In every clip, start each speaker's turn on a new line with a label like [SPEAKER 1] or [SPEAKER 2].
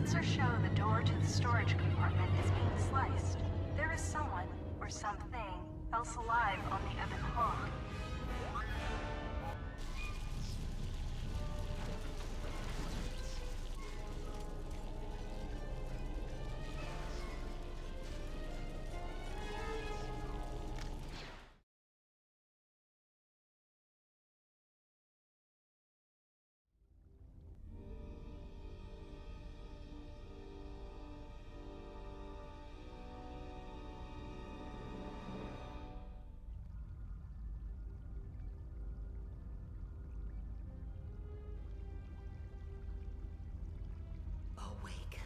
[SPEAKER 1] Sensors show the door to the storage compartment is being sliced. There is someone, or something, else alive on the Ebon Hawk.
[SPEAKER 2] Awaken.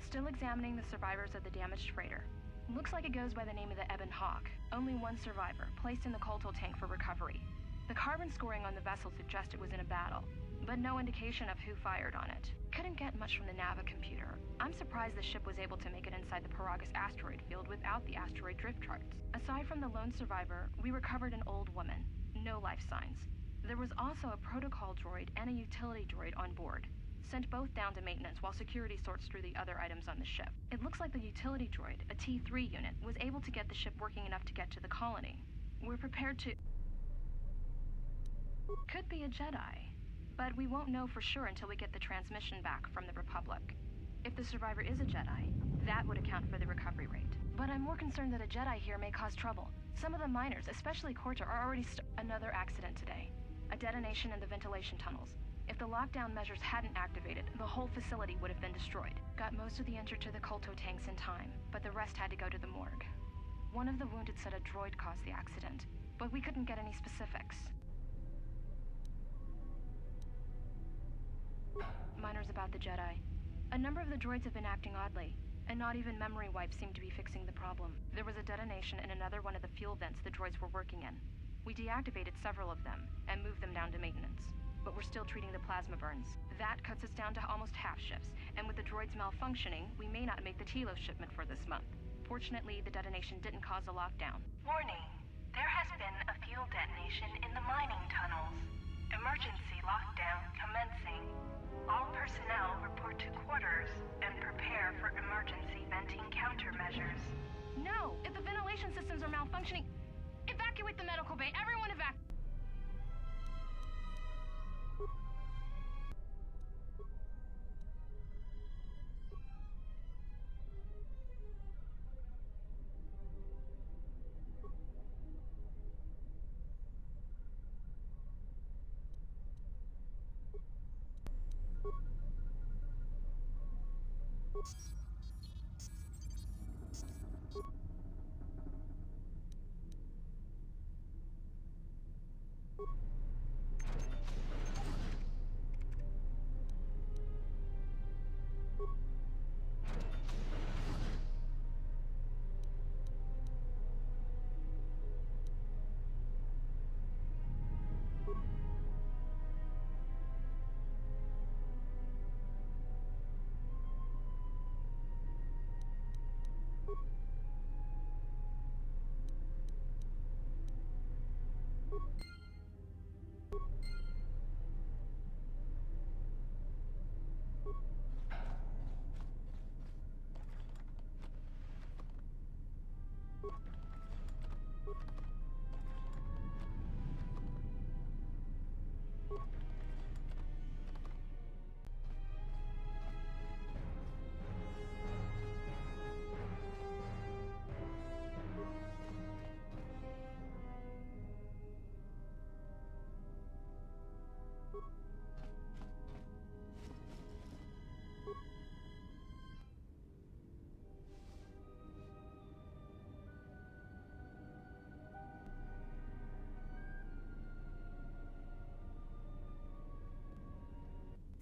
[SPEAKER 3] Still examining the survivors of the damaged freighter. Looks like it goes by the name of the Ebon Hawk. Only one survivor, placed in the kolto tank for recovery. The carbon scoring on the vessel suggests it was in a battle, but no indication of who fired on it. Couldn't get much from the Nava computer. I'm surprised the ship was able to make it inside the Paragus asteroid field without the asteroid drift charts. Aside from the lone survivor, we recovered an old woman. No life signs. There was also a protocol droid and a utility droid on board. Sent both down to maintenance while security sorts through the other items on the ship. It looks like the utility droid, a T3 unit, was able to get the ship working enough to get to the colony. We're prepared to... Could be a Jedi, but we won't know for sure until we get the transmission back from the Republic. If the survivor is a Jedi, that would account for the recovery rate. But I'm more concerned that a Jedi here may cause trouble. Some of the miners, especially Kotor, are already another accident today. A detonation in the ventilation tunnels. If the lockdown measures hadn't activated, the whole facility would have been destroyed. Got most of the injured to the kolto tanks in time, but the rest had to go to the morgue. One of the wounded said a droid caused the accident, but we couldn't get any specifics. Minors about the Jedi. A number of the droids have been acting oddly, and not even memory wipes seem to be fixing the problem. There was a detonation in another one of the fuel vents the droids were working in. We deactivated several of them, and moved them down to maintenance. But we're still treating the plasma burns. That cuts us down to almost half shifts, and with the droids malfunctioning, we may not make the Telos shipment for this month. Fortunately, the detonation didn't cause a lockdown.
[SPEAKER 1] Warning. There has been a fuel detonation in the mining tunnels. Emergency lockdown commencing. All personnel report to quarters and prepare for emergency venting countermeasures.
[SPEAKER 3] No! If the ventilation systems are malfunctioning, evacuate the medical bay! Everyone evacuate!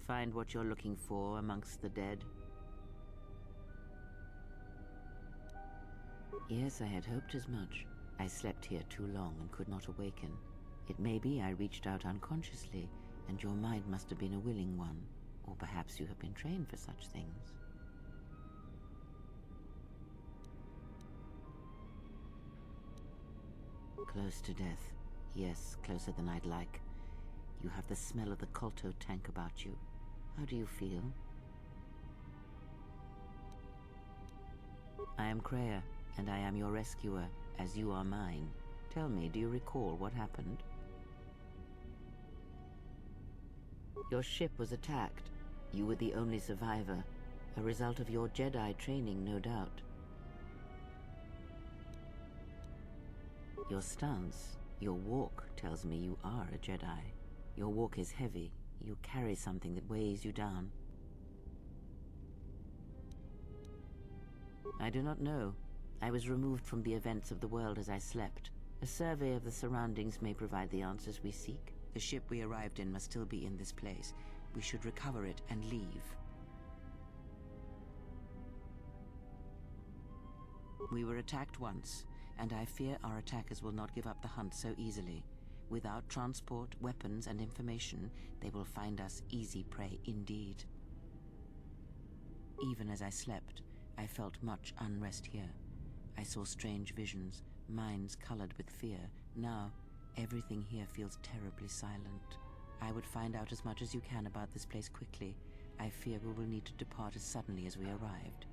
[SPEAKER 4] Find what you're looking for amongst the dead? Yes, I had hoped as much. I slept here too long and could not awaken. It may be I reached out unconsciously, and your mind must have been a willing one. Or perhaps you have been trained for such things. Close to death. Yes, closer than I'd like. You have the smell of the kolto tank about you. How do you feel? I am Kreia, and I am your rescuer, as you are mine. Tell me, do you recall what happened? Your ship was attacked. You were the only survivor. A result of your Jedi training, no doubt. Your stance, your walk tells me you are a Jedi. Your walk is heavy. You carry something that weighs you down. I do not know. I was removed from the events of the world as I slept. A survey of the surroundings may provide the answers we seek. The ship we arrived in must still be in this place. We should recover it and leave. We were attacked once, and I fear our attackers will not give up the hunt so easily. Without transport, weapons, and information, they will find us easy prey indeed. Even as I slept, I felt much unrest here. I saw strange visions, minds colored with fear. Now, everything here feels terribly silent. I would find out as much as you can about this place quickly. I fear we will need to depart as suddenly as we arrived.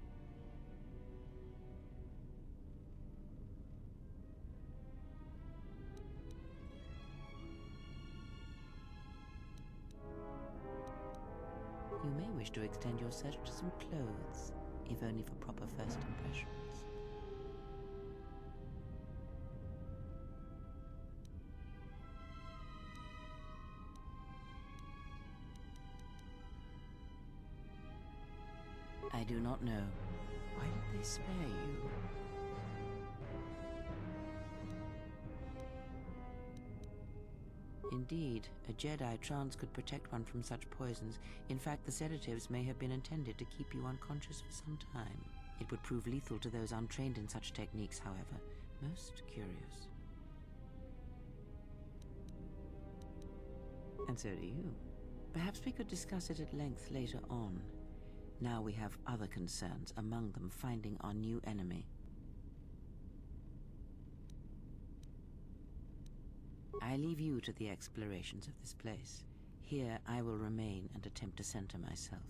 [SPEAKER 4] You may wish to extend your search to some clothes, if only for proper first impressions. I do not know. Why did they spare you? Indeed, a Jedi trance could protect one from such poisons. In fact, the sedatives may have been intended to keep you unconscious for some time. It would prove lethal to those untrained in such techniques, however. Most curious. And so do you. Perhaps we could discuss it at length later on. Now we have other concerns, among them finding our new enemy. I leave you to the explorations of this place. Here I will remain and attempt to center myself.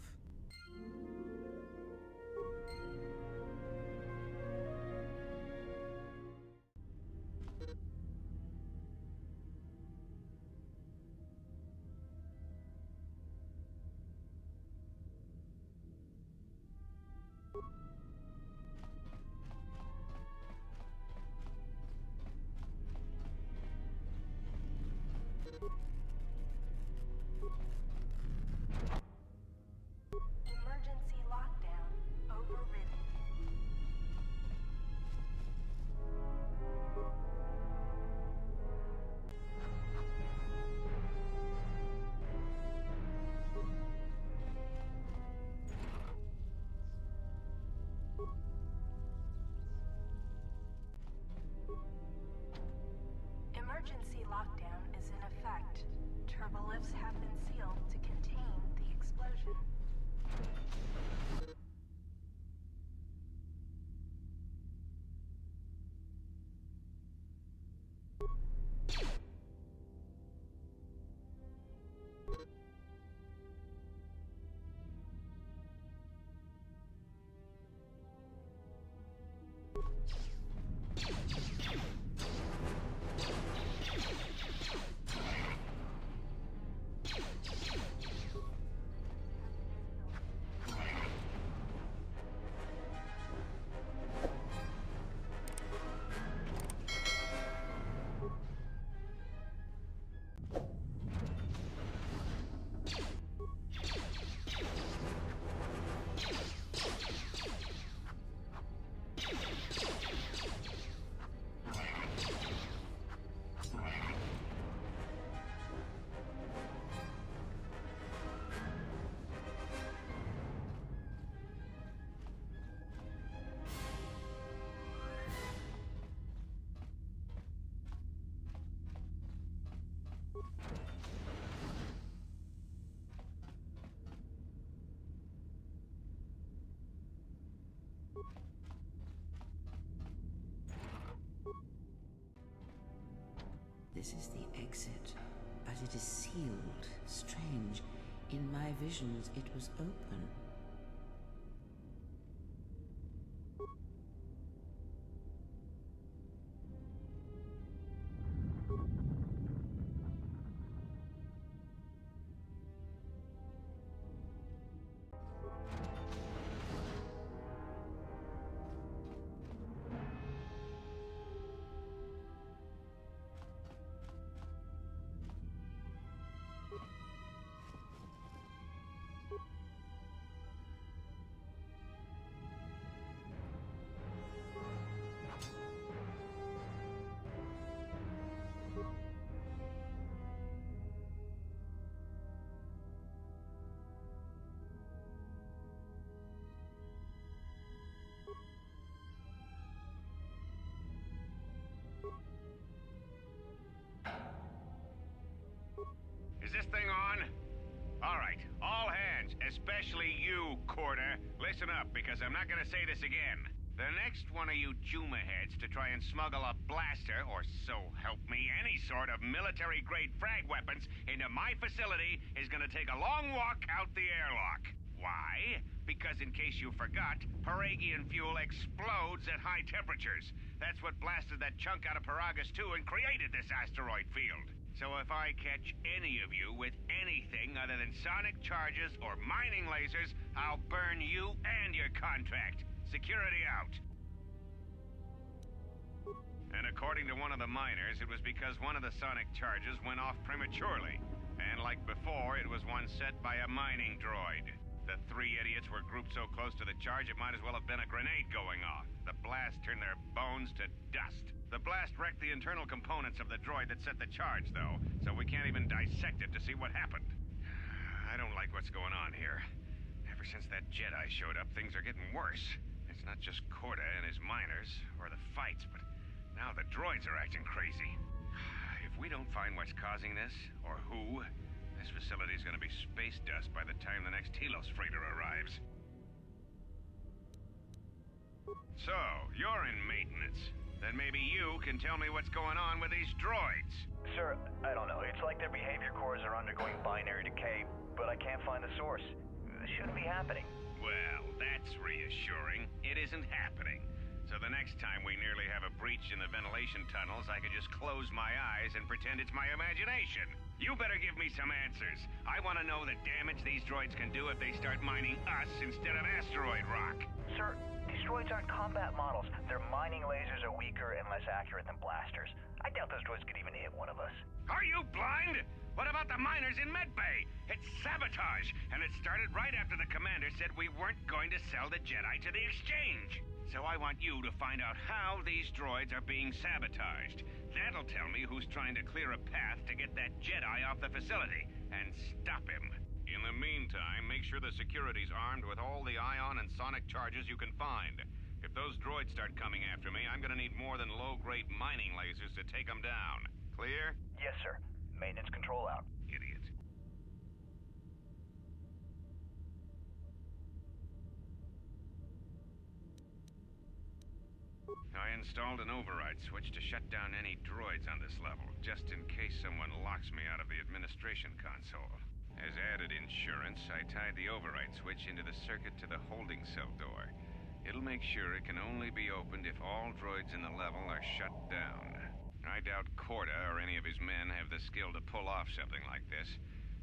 [SPEAKER 1] Emergency lockdown overridden. Emergency lockdown is in effect. Turbolifts have been sealed to contain the explosion.
[SPEAKER 4] This is the exit, but it is sealed. Strange. In my visions, it was open.
[SPEAKER 5] Is this thing on? All right, all hands, especially you, Kotor. Listen up, because I'm not gonna say this again. The next one of you Juma heads to try and smuggle a blaster, or so help me, any sort of military-grade frag weapons into my facility is gonna take a long walk out the airlock. Why? Because in case you forgot, Paragian fuel explodes at high temperatures. That's what blasted that chunk out of Paragus 2 and created this asteroid field. So if I catch any of you with anything other than sonic charges or mining lasers, I'll burn you and your contract. Security out. And according to one of the miners, it was because one of the sonic charges went off prematurely. And like before, it was one set by a mining droid. The three idiots were grouped so close to the charge, it might as well have been a grenade going off. The blast turned their bones to dust. The blast wrecked the internal components of the droid that set the charge, though, so we can't even dissect it to see what happened. I don't like what's going on here. Ever since that Jedi showed up, things are getting worse. It's not just Kotor and his miners, or the fights, but now the droids are acting crazy. If we don't find what's causing this, or who, this facility's gonna be space dust by the time the next Telos freighter arrives. So, you're in maintenance. Then maybe you can tell me what's going on with these droids.
[SPEAKER 6] Sir, I don't know. It's like their behavior cores are undergoing binary decay, but I can't find the source. It shouldn't be happening.
[SPEAKER 5] Well, that's reassuring. It isn't happening. So the next time we nearly have a breach in the ventilation tunnels, I could just close my eyes and pretend it's my imagination. You better give me some answers. I want to know the damage these droids can do if they start mining us instead of asteroid rock.
[SPEAKER 6] Sir, these droids aren't combat models. Their mining lasers are weaker and less accurate than blasters. I doubt those droids could even hit one of us.
[SPEAKER 5] Are you blind? What about the miners in Medbay? It's sabotage, and it started right after the commander said we weren't going to sell the Jedi to the exchange. So I want you to find out how these droids are being sabotaged. That'll tell me who's trying to clear a path to get that Jedi off the facility, and stop him. In the meantime, make sure the security's armed with all the ion and sonic charges you can find. If those droids start coming after me, I'm gonna need more than low-grade mining lasers to take them down. Clear?
[SPEAKER 6] Yes, sir. Maintenance control out.
[SPEAKER 5] Idiot. I installed an override switch to shut down any droids on this level, just in case someone locks me out of the administration console. As added insurance, I tied the override switch into the circuit to the holding cell door. It'll make sure it can only be opened if all droids in the level are shut down. I doubt Kotor or any of his men have the skill to pull off something like this,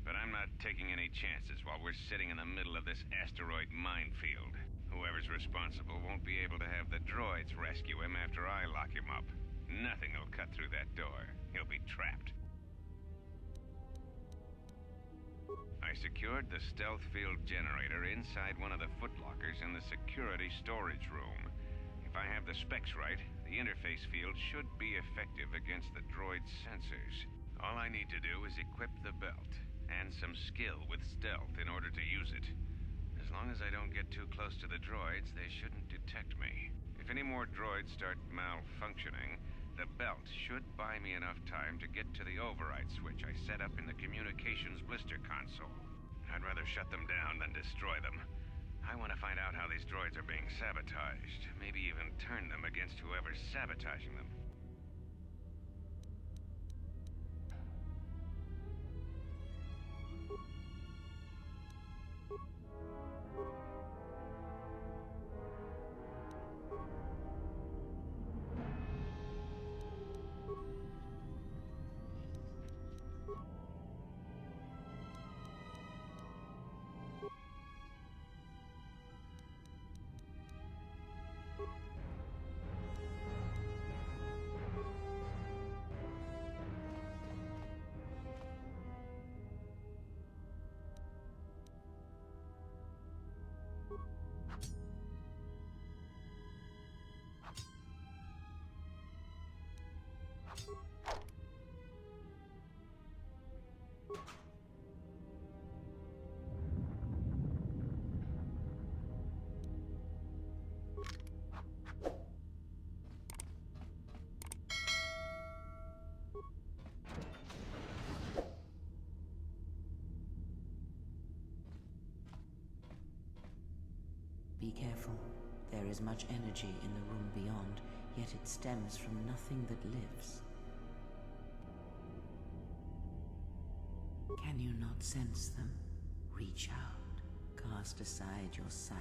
[SPEAKER 5] but I'm not taking any chances while we're sitting in the middle of this asteroid minefield. Whoever's responsible won't be able to have the droids rescue him after I lock him up. Nothing will cut through that door. He'll be trapped. I secured the stealth field generator inside one of the footlockers in the security storage room. If I have the specs right, the interface field should be effective against the droid's sensors. All I need to do is equip the belt, and some skill with stealth in order to use it. As long as I don't get too close to the droids, they shouldn't detect me. If any more droids start malfunctioning, the belt should buy me enough time to get to the override switch I set up in the communications blister console. I'd rather shut them down than destroy them. I want to find out how these droids are being sabotaged. Maybe even turn them against whoever's sabotaging them.
[SPEAKER 4] Be careful. There is much energy in the room beyond, yet it stems from nothing that lives. Can you not sense them? Reach out. Cast aside your sight.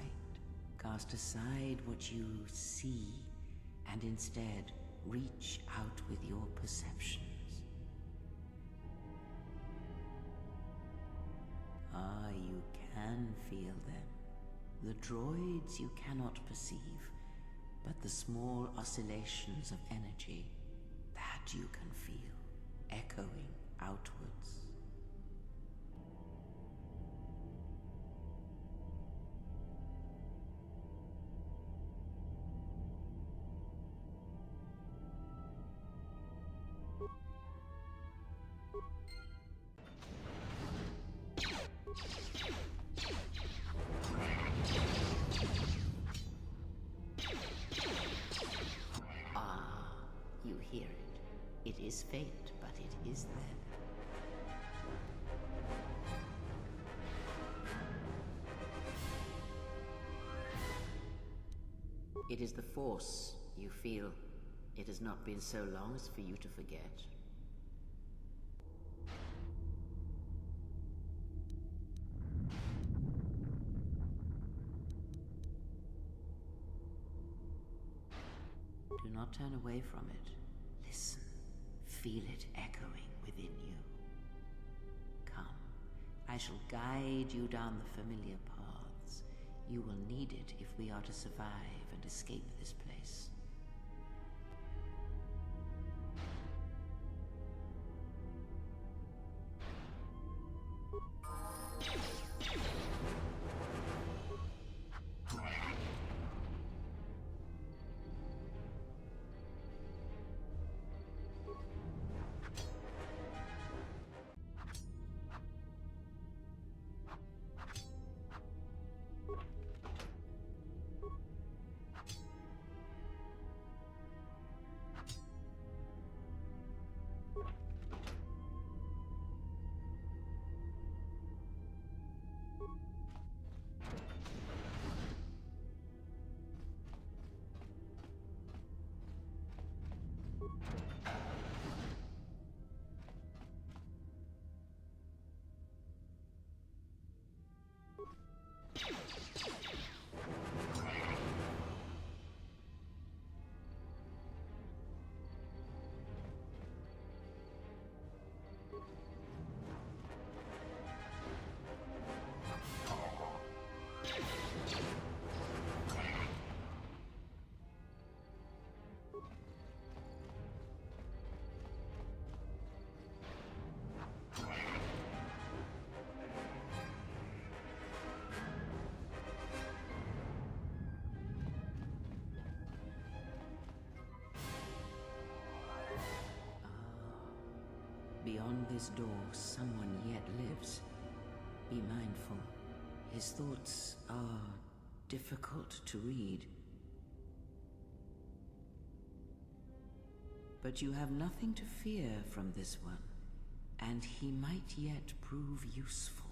[SPEAKER 4] Cast aside what you see, and instead reach out with your perceptions. Ah, you can feel them. The droids you cannot perceive, but the small oscillations of energy, that you can feel, echoing outwards. You hear it. It is faint, but it is there. It is the Force, you feel. It has not been so long as for you to forget. Do not turn away from it. Listen. Feel it echoing within you. Come. I shall guide you down the familiar paths. You will need it if we are to survive and escape this place. Beyond this door, someone yet lives. Be mindful. His thoughts are difficult to read. But you have nothing to fear from this one, and he might yet prove useful.